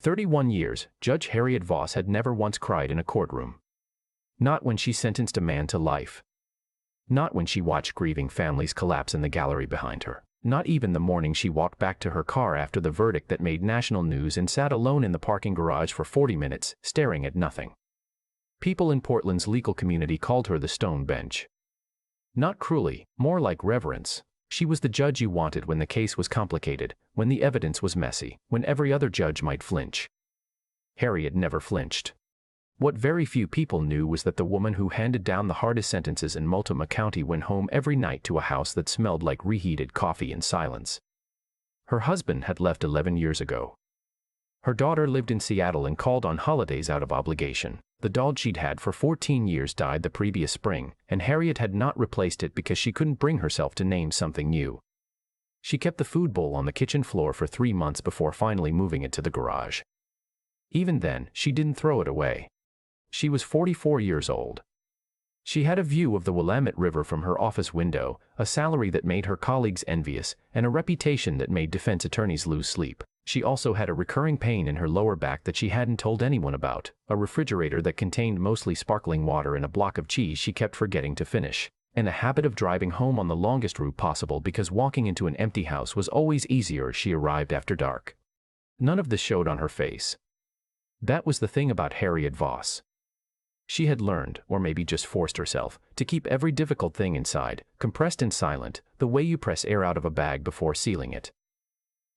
31 years, Judge Harriet Voss had never once cried in a courtroom. Not when she sentenced a man to life. Not when she watched grieving families collapse in the gallery behind her. Not even the morning she walked back to her car after the verdict that made national news and sat alone in the parking garage for 40 minutes, staring at nothing. People in Portland's legal community called her the Stone Bench. Not cruelly, more like reverence. She was the judge you wanted when the case was complicated, when the evidence was messy, when every other judge might flinch. Harriet never flinched. What very few people knew was that the woman who handed down the hardest sentences in Multnomah County went home every night to a house that smelled like reheated coffee in silence. Her husband had left 11 years ago. Her daughter lived in Seattle and called on holidays out of obligation. The dog she'd had for 14 years died the previous spring, and Harriet had not replaced it because she couldn't bring herself to name something new. She kept the food bowl on the kitchen floor for 3 months before finally moving it to the garage. Even then, she didn't throw it away. She was 44 years old. She had a view of the Willamette River from her office window, a salary that made her colleagues envious, and a reputation that made defense attorneys lose sleep. She also had a recurring pain in her lower back that she hadn't told anyone about, a refrigerator that contained mostly sparkling water and a block of cheese she kept forgetting to finish, and a habit of driving home on the longest route possible because walking into an empty house was always easier as she arrived after dark. None of this showed on her face. That was the thing about Harriet Voss. She had learned, or maybe just forced herself, to keep every difficult thing inside, compressed and silent, the way you press air out of a bag before sealing it.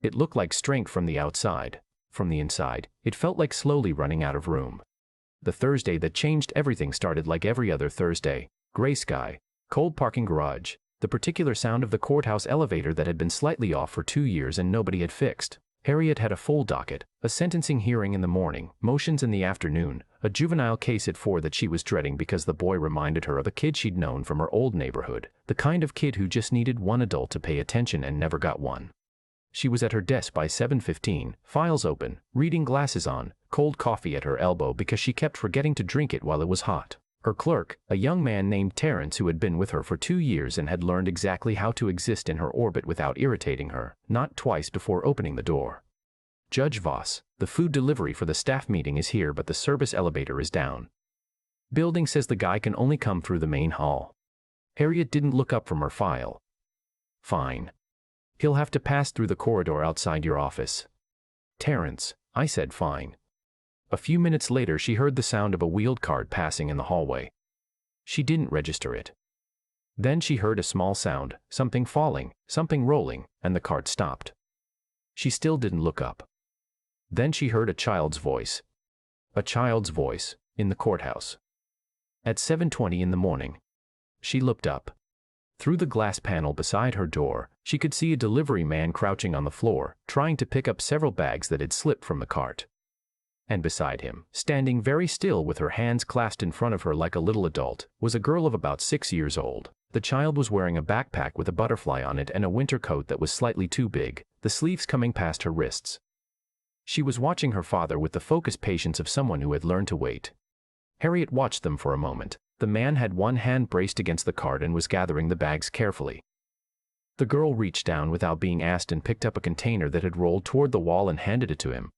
It looked like strength from the outside. From the inside, it felt like slowly running out of room. The Thursday that changed everything started like every other Thursday. Gray sky, cold parking garage, the particular sound of the courthouse elevator that had been slightly off for 2 years and nobody had fixed. Harriet had a full docket, a sentencing hearing in the morning, motions in the afternoon, a juvenile case at 4 that she was dreading because the boy reminded her of a kid she'd known from her old neighborhood, the kind of kid who just needed one adult to pay attention and never got one. She was at her desk by 7:15, files open, reading glasses on, cold coffee at her elbow because she kept forgetting to drink it while it was hot. Her clerk, a young man named Terrence who had been with her for 2 years and had learned exactly how to exist in her orbit without irritating her, knocked twice before opening the door. Judge Voss, the food delivery for the staff meeting is here but the service elevator is down. Building says the guy can only come through the main hall. Harriet didn't look up from her file. Fine. He'll have to pass through the corridor outside your office. Terrence, I said fine. A few minutes later she heard the sound of a wheeled cart passing in the hallway. She didn't register it. Then she heard a small sound, something falling, something rolling, and the cart stopped. She still didn't look up. Then she heard a child's voice. A child's voice, in the courthouse. At 7:20 in the morning. She looked up. Through the glass panel beside her door, she could see a delivery man crouching on the floor, trying to pick up several bags that had slipped from the cart. And beside him, standing very still with her hands clasped in front of her like a little adult, was a girl of about 6 years old. The child was wearing a backpack with a butterfly on it and a winter coat that was slightly too big, the sleeves coming past her wrists. She was watching her father with the focused patience of someone who had learned to wait. Harriet watched them for a moment. The man had one hand braced against the cart and was gathering the bags carefully. The girl reached down without being asked and picked up a container that had rolled toward the wall and handed it to him.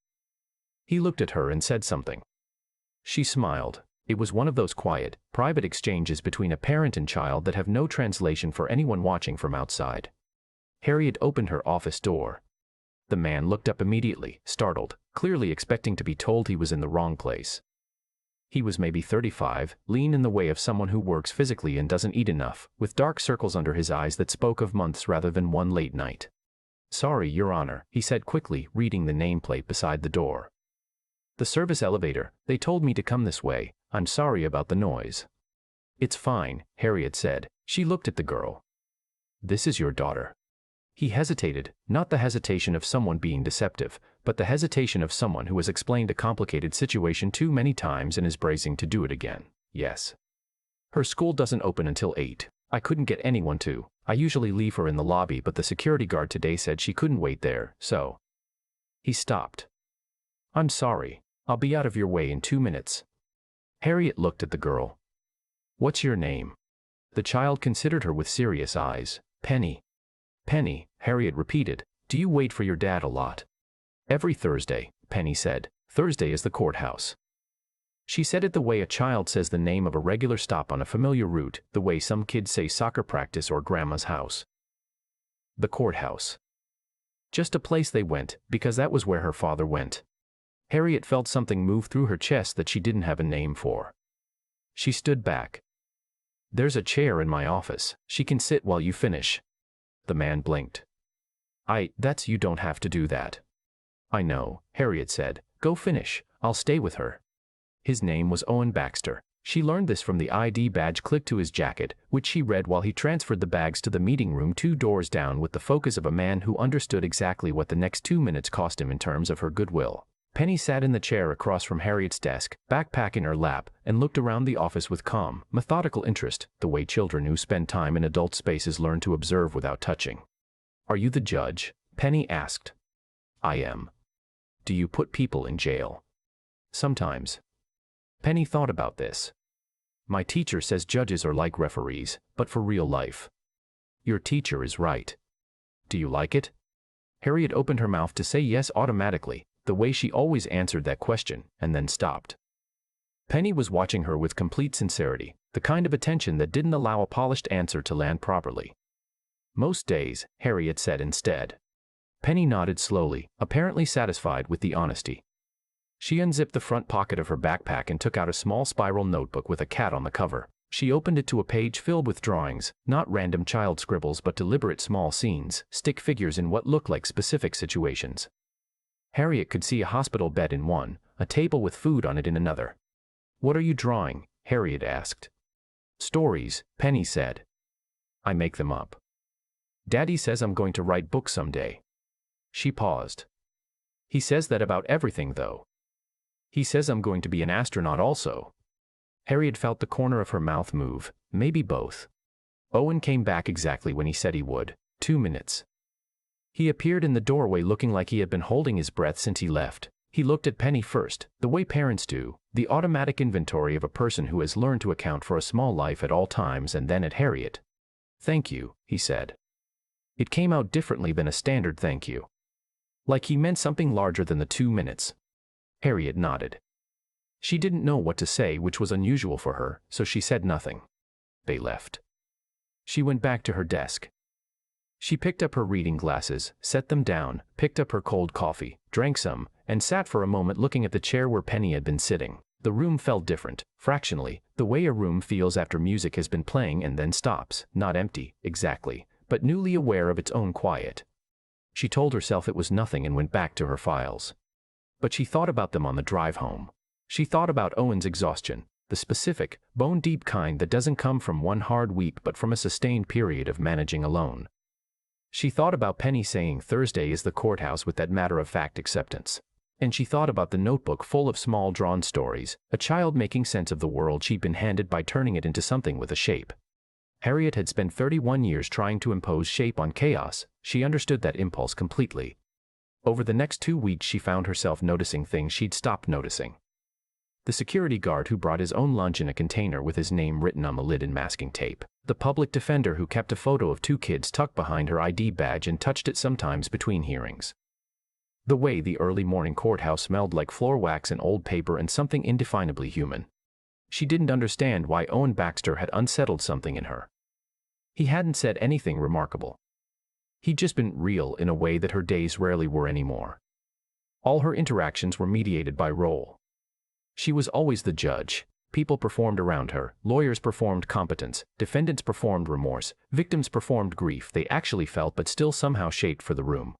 He looked at her and said something. She smiled. It was one of those quiet, private exchanges between a parent and child that have no translation for anyone watching from outside. Harriet opened her office door. The man looked up immediately, startled, clearly expecting to be told he was in the wrong place. He was maybe 35, lean in the way of someone who works physically and doesn't eat enough, with dark circles under his eyes that spoke of months rather than one late night. "Sorry, Your Honor," he said quickly, reading the nameplate beside the door. "The service elevator, they told me to come this way. I'm sorry about the noise." "It's fine," Harriet said. She looked at the girl. "This is your daughter." He hesitated, not the hesitation of someone being deceptive, but the hesitation of someone who has explained a complicated situation too many times and is bracing to do it again. "Yes. Her school doesn't open until 8. I couldn't get anyone to. I usually leave her in the lobby, but the security guard today said she couldn't wait there, so." He stopped. "I'm sorry. I'll be out of your way in 2 minutes." Harriet looked at the girl. "What's your name?" The child considered her with serious eyes. "Penny." "Penny," Harriet repeated. "Do you wait for your dad a lot?" "Every Thursday," Penny said. Thursday is the courthouse. She said it the way a child says the name of a regular stop on a familiar route, the way some kids say soccer practice or grandma's house. The courthouse. Just a place they went, because that was where her father went. Harriet felt something move through her chest that she didn't have a name for. She stood back. There's a chair in my office. She can sit while you finish. The man blinked. That's you don't have to do that. I know, Harriet said. Go finish. I'll stay with her. His name was Owen Baxter. She learned this from the ID badge clicked to his jacket, which she read while he transferred the bags to the meeting room 2 doors down with the focus of a man who understood exactly what the next 2 minutes cost him in terms of her goodwill. Penny sat in the chair across from Harriet's desk, backpack in her lap, and looked around the office with calm, methodical interest, the way children who spend time in adult spaces learn to observe without touching. Are you the judge? Penny asked. I am. Do you put people in jail? Sometimes. Penny thought about this. My teacher says judges are like referees, but for real life. Your teacher is right. Do you like it? Harriet opened her mouth to say yes automatically, the way she always answered that question, and then stopped. Penny was watching her with complete sincerity, the kind of attention that didn't allow a polished answer to land properly. Most days, Harriet said instead. Penny nodded slowly, apparently satisfied with the honesty. She unzipped the front pocket of her backpack and took out a small spiral notebook with a cat on the cover. She opened it to a page filled with drawings, not random child scribbles but deliberate small scenes, stick figures in what looked like specific situations. Harriet could see a hospital bed in one, a table with food on it in another. What are you drawing? Harriet asked. Stories, Penny said. I make them up. Daddy says I'm going to write books someday. She paused. He says that about everything though. He says I'm going to be an astronaut also. Harriet felt the corner of her mouth move, maybe both. Owen came back exactly when he said he would, 2 minutes. He appeared in the doorway looking like he had been holding his breath since he left. He looked at Penny first, the way parents do, the automatic inventory of a person who has learned to account for a small life at all times, and then at Harriet. Thank you, he said. It came out differently than a standard thank you. Like he meant something larger than the 2 minutes. Harriet nodded. She didn't know what to say, which was unusual for her, so she said nothing. They left. She went back to her desk. She picked up her reading glasses, set them down, picked up her cold coffee, drank some, and sat for a moment looking at the chair where Penny had been sitting. The room felt different, fractionally, the way a room feels after music has been playing and then stops, not empty, exactly, but newly aware of its own quiet. She told herself it was nothing and went back to her files. But she thought about them on the drive home. She thought about Owen's exhaustion, the specific, bone-deep kind that doesn't come from one hard week but from a sustained period of managing alone. She thought about Penny saying Thursday is the courthouse with that matter-of-fact acceptance. And she thought about the notebook full of small drawn stories, a child making sense of the world she'd been handed by turning it into something with a shape. Harriet had spent 31 years trying to impose shape on chaos. She understood that impulse completely. Over the next 2 weeks she found herself noticing things she'd stopped noticing. The security guard who brought his own lunch in a container with his name written on the lid in masking tape. The public defender who kept a photo of 2 kids tucked behind her ID badge and touched it sometimes between hearings. The way the early morning courthouse smelled like floor wax and old paper and something indefinably human. She didn't understand why Owen Baxter had unsettled something in her. He hadn't said anything remarkable. He'd just been real in a way that her days rarely were anymore. All her interactions were mediated by role. She was always the judge. People performed around her, lawyers performed competence, defendants performed remorse, victims performed grief they actually felt but still somehow shaped for the room.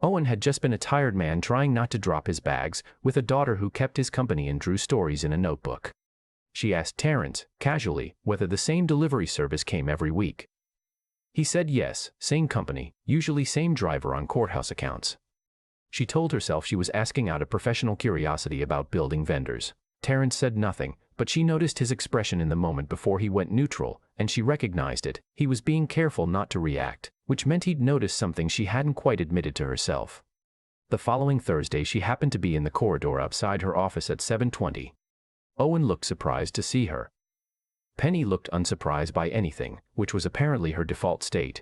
Owen had just been a tired man trying not to drop his bags, with a daughter who kept his company and drew stories in a notebook. She asked Terrence, casually, whether the same delivery service came every week. He said yes, same company, usually same driver on courthouse accounts. She told herself she was asking out of professional curiosity about building vendors. Terrence said nothing, but she noticed his expression in the moment before he went neutral, and she recognized it. He was being careful not to react, which meant he'd noticed something she hadn't quite admitted to herself. The following Thursday she happened to be in the corridor outside her office at 7:20. Owen looked surprised to see her. Penny looked unsurprised by anything, which was apparently her default state.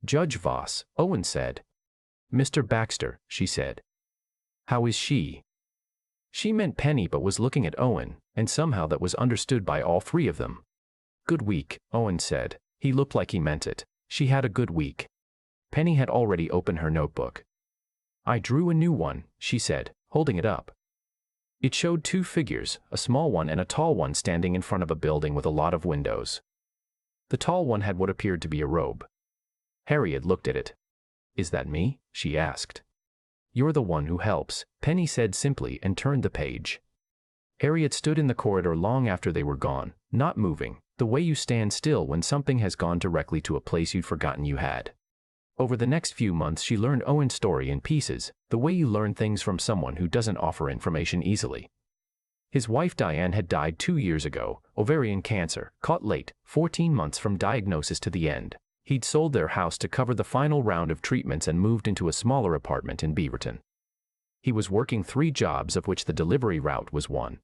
Judge Voss, Owen said. Mr. Baxter, she said. How is she? She meant Penny but was looking at Owen, and somehow that was understood by all three of them. Good week, Owen said. He looked like he meant it. She had a good week. Penny had already opened her notebook. I drew a new one, she said, holding it up. It showed two figures, a small one and a tall one, standing in front of a building with a lot of windows. The tall one had what appeared to be a robe. Harriet looked at it. Is that me? She asked. You're the one who helps, Penny said simply and turned the page. Harriet stood in the corridor long after they were gone, not moving, the way you stand still when something has gone directly to a place you'd forgotten you had. Over the next few months she learned Owen's story in pieces, the way you learn things from someone who doesn't offer information easily. His wife Diane had died 2 years ago, ovarian cancer, caught late, 14 months from diagnosis to the end. He'd sold their house to cover the final round of treatments and moved into a smaller apartment in Beaverton. He was working 3 jobs, of which the delivery route was one.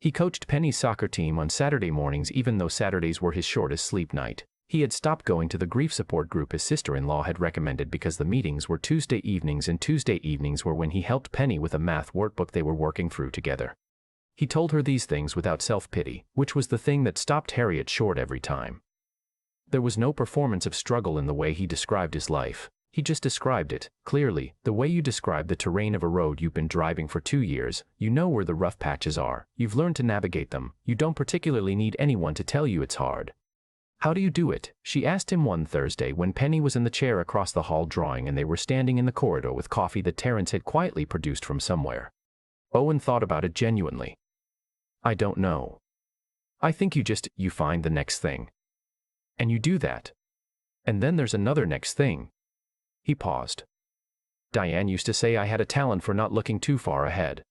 He coached Penny's soccer team on Saturday mornings, even though Saturdays were his shortest sleep night. He had stopped going to the grief support group his sister-in-law had recommended because the meetings were Tuesday evenings, and Tuesday evenings were when he helped Penny with a math workbook they were working through together. He told her these things without self-pity, which was the thing that stopped Harriet short every time. There was no performance of struggle in the way he described his life. He just described it, clearly, the way you describe the terrain of a road you've been driving for 2 years. You know where the rough patches are, you've learned to navigate them, you don't particularly need anyone to tell you it's hard. How do you do it? She asked him one Thursday when Penny was in the chair across the hall drawing and they were standing in the corridor with coffee that Terence had quietly produced from somewhere. Owen thought about it genuinely. I don't know. I think you find the next thing. And you do that. And then there's another next thing. He paused. Diane used to say I had a talent for not looking too far ahead.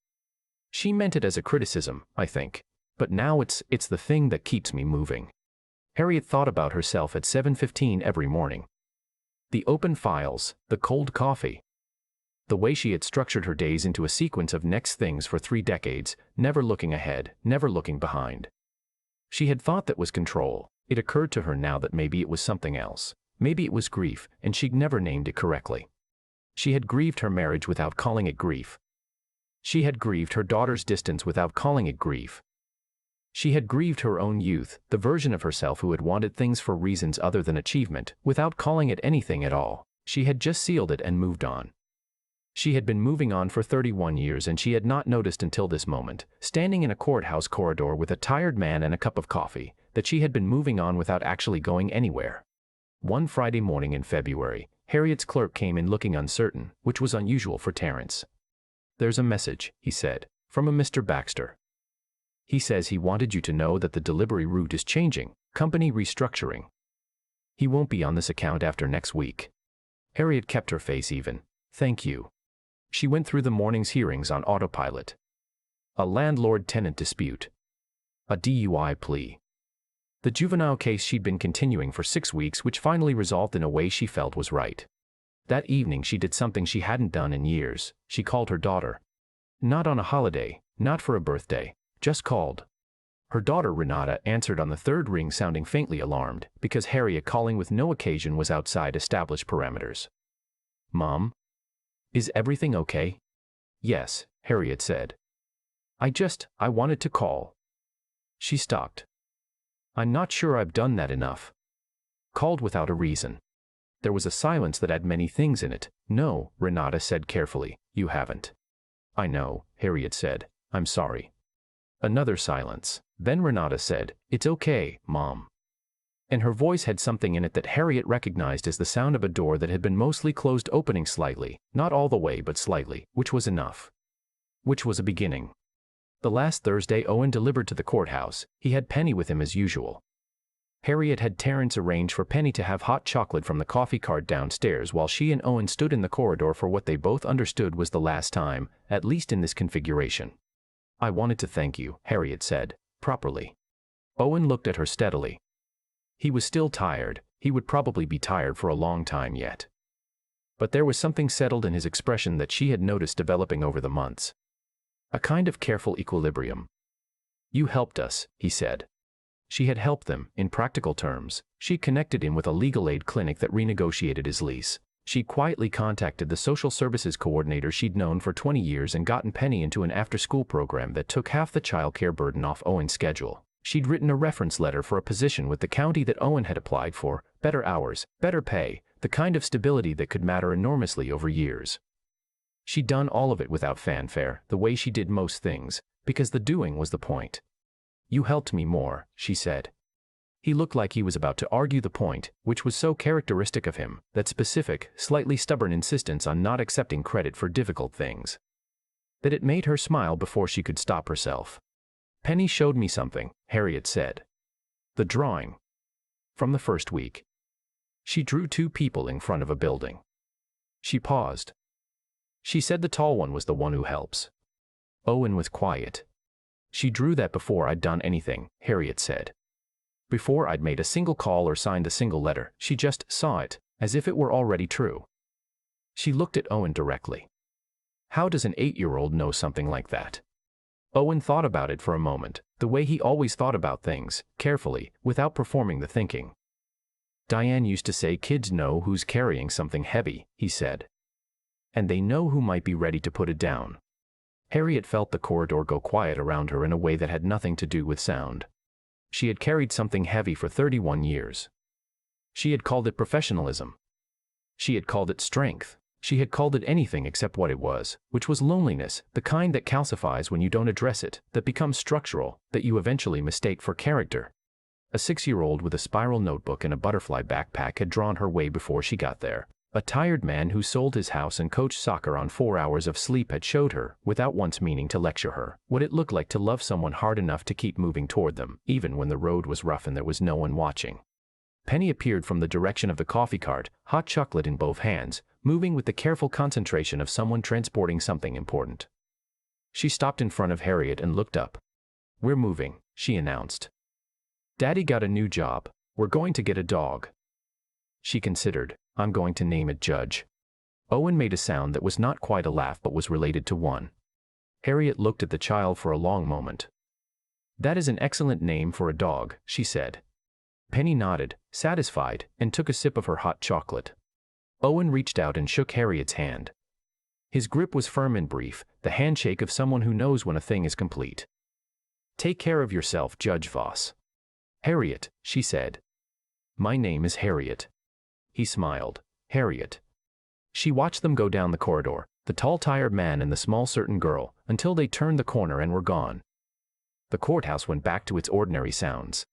She meant it as a criticism, I think. But now it's the thing that keeps me moving. Harriet thought about herself at 7:15 every morning. The open files, the cold coffee. The way she had structured her days into a sequence of next things for 3 decades, never looking ahead, never looking behind. She had thought that was control. It occurred to her now that maybe it was something else. Maybe it was grief, and she'd never named it correctly. She had grieved her marriage without calling it grief. She had grieved her daughter's distance without calling it grief. She had grieved her own youth, the version of herself who had wanted things for reasons other than achievement, without calling it anything at all. She had just sealed it and moved on. She had been moving on for 31 years, and she had not noticed until this moment, standing in a courthouse corridor with a tired man and a cup of coffee, that she had been moving on without actually going anywhere. One Friday morning in February, Harriet's clerk came in looking uncertain, which was unusual for Terence. There's a message, he said, from a Mr. Baxter. He says he wanted you to know that the delivery route is changing, company restructuring. He won't be on this account after next week. Harriet kept her face even. Thank you. She went through the morning's hearings on autopilot. A landlord-tenant dispute. A DUI plea. The juvenile case she'd been continuing for 6 weeks, which finally resolved in a way she felt was right. That evening she did something she hadn't done in years. She called her daughter. Not on a holiday, not for a birthday, just called. Her daughter Renata answered on the 3rd ring, sounding faintly alarmed, because Harriet calling with no occasion was outside established parameters. Mom? Is everything okay? Yes, Harriet said. I wanted to call. She stopped. I'm not sure I've done that enough. Called without a reason. There was a silence that had many things in it. No, Renata said carefully, you haven't. I know, Harriet said. I'm sorry. Another silence. Then Renata said, it's okay, Mom. And her voice had something in it that Harriet recognized as the sound of a door that had been mostly closed opening slightly, not all the way but slightly, which was enough. Which was a beginning. The last Thursday Owen delivered to the courthouse. He had Penny with him as usual. Harriet had Terence arrange for Penny to have hot chocolate from the coffee cart downstairs while she and Owen stood in the corridor for what they both understood was the last time, at least in this configuration. I wanted to thank you, Harriet said, properly. Owen looked at her steadily. He was still tired. He would probably be tired for a long time yet. But there was something settled in his expression that she had noticed developing over the months. A kind of careful equilibrium. You helped us, he said. She had helped them, in practical terms. She connected him with a legal aid clinic that renegotiated his lease. She quietly contacted the social services coordinator she'd known for 20 years and gotten Penny into an after-school program that took half the childcare burden off Owen's schedule. She'd written a reference letter for a position with the county that Owen had applied for, better hours, better pay, the kind of stability that could matter enormously over years. She'd done all of it without fanfare, the way she did most things, because the doing was the point. "You helped me more," she said. He looked like he was about to argue the point, which was so characteristic of him, that specific, slightly stubborn insistence on not accepting credit for difficult things, that it made her smile before she could stop herself. "Penny showed me something," Harriet said. "The drawing. From the first week. She drew two people in front of a building." She paused. "She said the tall one was the one who helps." Owen was quiet. "She drew that before I'd done anything," Harriet said. "Before I'd made a single call or signed a single letter, she just saw it, as if it were already true." She looked at Owen directly. How does an 8-year-old know something like that? Owen thought about it for a moment, the way he always thought about things, carefully, without performing the thinking. "Diane used to say kids know who's carrying something heavy," he said. "And they know who might be ready to put it down." Harriet felt the corridor go quiet around her in a way that had nothing to do with sound. She had carried something heavy for 31 years. She had called it professionalism. She had called it strength. She had called it anything except what it was, which was loneliness, the kind that calcifies when you don't address it, that becomes structural, that you eventually mistake for character. A 6-year-old with a spiral notebook and a butterfly backpack had drawn her way before she got there. A tired man who sold his house and coached soccer on 4 hours of sleep had showed her, without once meaning to lecture her, what it looked like to love someone hard enough to keep moving toward them, even when the road was rough and there was no one watching. Penny appeared from the direction of the coffee cart, hot chocolate in both hands, moving with the careful concentration of someone transporting something important. She stopped in front of Harriet and looked up. "We're moving," she announced. "Daddy got a new job. We're going to get a dog." She considered. "I'm going to name it Judge." Owen made a sound that was not quite a laugh but was related to one. Harriet looked at the child for a long moment. "That is an excellent name for a dog," she said. Penny nodded, satisfied, and took a sip of her hot chocolate. Owen reached out and shook Harriet's hand. His grip was firm and brief, the handshake of someone who knows when a thing is complete. "Take care of yourself, Judge Voss." "Harriet," she said. "My name is Harriet." He smiled. "Harriet." She watched them go down the corridor, the tall tired man and the small certain girl, until they turned the corner and were gone. The courthouse went back to its ordinary sounds.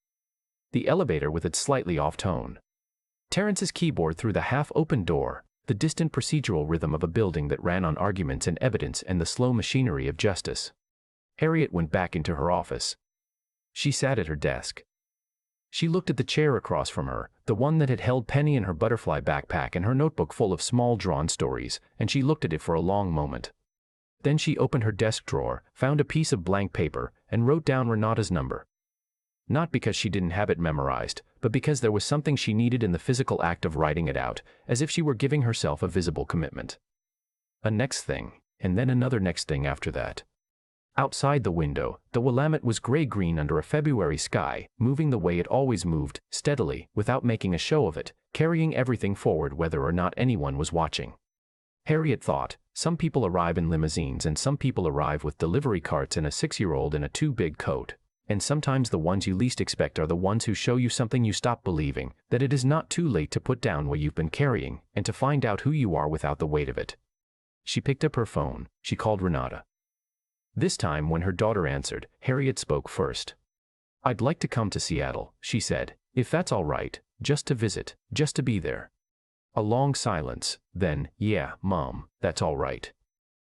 The elevator with its slightly off tone. Terrence's keyboard through the half-open door, the distant procedural rhythm of a building that ran on arguments and evidence and the slow machinery of justice. Harriet went back into her office. She sat at her desk. She looked at the chair across from her, the one that had held Penny and her butterfly backpack and her notebook full of small drawn stories, and she looked at it for a long moment. Then she opened her desk drawer, found a piece of blank paper, and wrote down Renata's number. Not because she didn't have it memorized, but because there was something she needed in the physical act of writing it out, as if she were giving herself a visible commitment. A next thing, and then another next thing after that. Outside the window, the Willamette was gray-green under a February sky, moving the way it always moved, steadily, without making a show of it, carrying everything forward whether or not anyone was watching. Harriet thought, some people arrive in limousines and some people arrive with delivery carts and a 6-year-old in a too-big coat. And sometimes the ones you least expect are the ones who show you something you stop believing, that it is not too late to put down what you've been carrying, and to find out who you are without the weight of it. She picked up her phone. She called Renata. This time, when her daughter answered, Harriet spoke first. "I'd like to come to Seattle," she said, "if that's all right, just to visit, just to be there." A long silence, then, "Yeah, Mom, that's all right."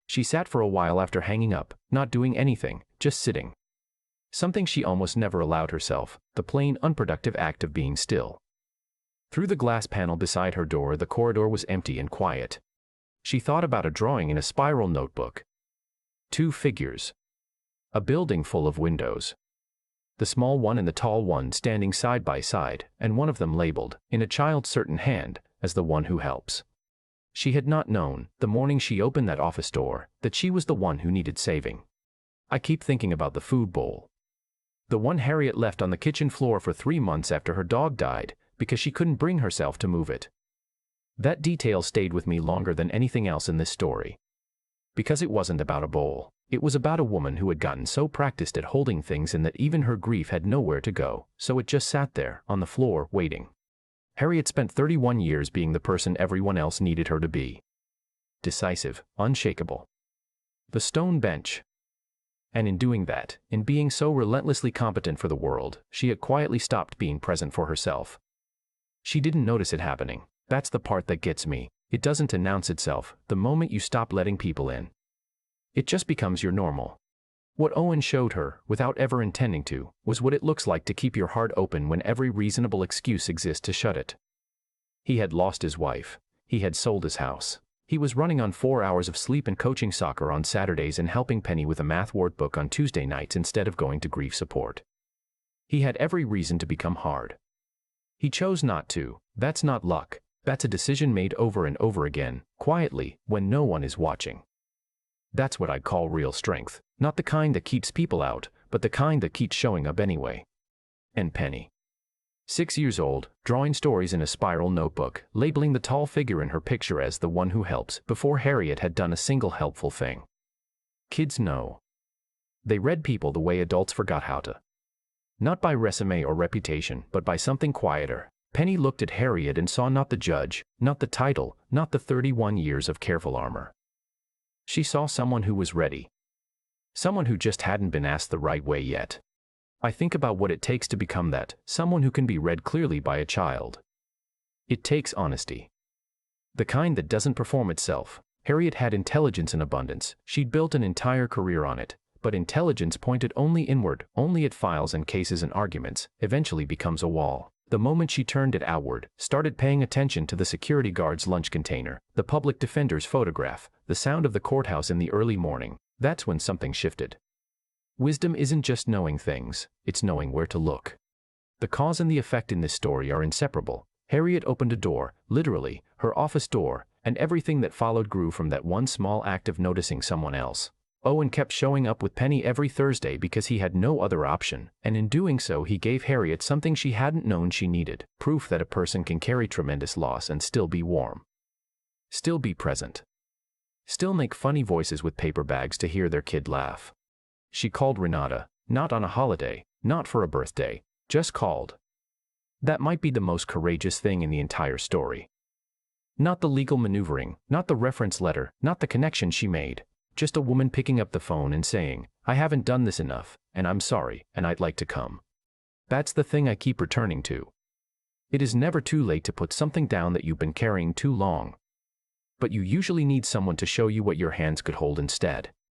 She sat for a while after hanging up, not doing anything, just sitting. Something she almost never allowed herself, the plain, unproductive act of being still. Through the glass panel beside her door, the corridor was empty and quiet. She thought about a drawing in a spiral notebook. 2 figures. A building full of windows. The small one and the tall one standing side by side, and one of them labeled, in a child's certain hand, as the one who helps. She had not known, the morning she opened that office door, that she was the one who needed saving. "I keep thinking about the food bowl. The one Harriet left on the kitchen floor for 3 months after her dog died, because she couldn't bring herself to move it. That detail stayed with me longer than anything else in this story. Because it wasn't about a bowl. It was about a woman who had gotten so practiced at holding things in that even her grief had nowhere to go, so it just sat there, on the floor, waiting. Harriet spent 31 years being the person everyone else needed her to be. Decisive, unshakable. The stone bench. And in doing that, in being so relentlessly competent for the world, she had quietly stopped being present for herself. She didn't notice it happening. That's the part that gets me. It doesn't announce itself the moment you stop letting people in. It just becomes your normal. What Owen showed her, without ever intending to, was what it looks like to keep your heart open when every reasonable excuse exists to shut it. He had lost his wife. He had sold his house. He was running on 4 hours of sleep and coaching soccer on Saturdays and helping Penny with a math word book on Tuesday nights instead of going to grief support. He had every reason to become hard. He chose not to. That's not luck. That's a decision made over and over again, quietly, when no one is watching. That's what I'd call real strength. Not the kind that keeps people out, but the kind that keeps showing up anyway. And Penny. 6 years old, drawing stories in a spiral notebook, labeling the tall figure in her picture as the one who helps, before Harriet had done a single helpful thing. Kids know. They read people the way adults forgot how to. Not by resume or reputation, but by something quieter. Penny looked at Harriet and saw not the judge, not the title, not the 31 years of careful armor. She saw someone who was ready. Someone who just hadn't been asked the right way yet. I think about what it takes to become that, someone who can be read clearly by a child. It takes honesty. The kind that doesn't perform itself. Harriet had intelligence in abundance. She'd built an entire career on it, but intelligence pointed only inward, only at files and cases and arguments, eventually becomes a wall. The moment she turned it outward, started paying attention to the security guard's lunch container, the public defender's photograph, the sound of the courthouse in the early morning, that's when something shifted. Wisdom isn't just knowing things, it's knowing where to look. The cause and the effect in this story are inseparable. Harriet opened a door, literally, her office door, and everything that followed grew from that one small act of noticing someone else. Owen kept showing up with Penny every Thursday because he had no other option, and in doing so he gave Harriet something she hadn't known she needed, proof that a person can carry tremendous loss and still be warm. Still be present. Still make funny voices with paper bags to hear their kid laugh. She called Renata, not on a holiday, not for a birthday, just called. That might be the most courageous thing in the entire story. Not the legal maneuvering, not the reference letter, not the connection she made. Just a woman picking up the phone and saying, I haven't done this enough, and I'm sorry, and I'd like to come. That's the thing I keep returning to. It is never too late to put something down that you've been carrying too long. But you usually need someone to show you what your hands could hold instead.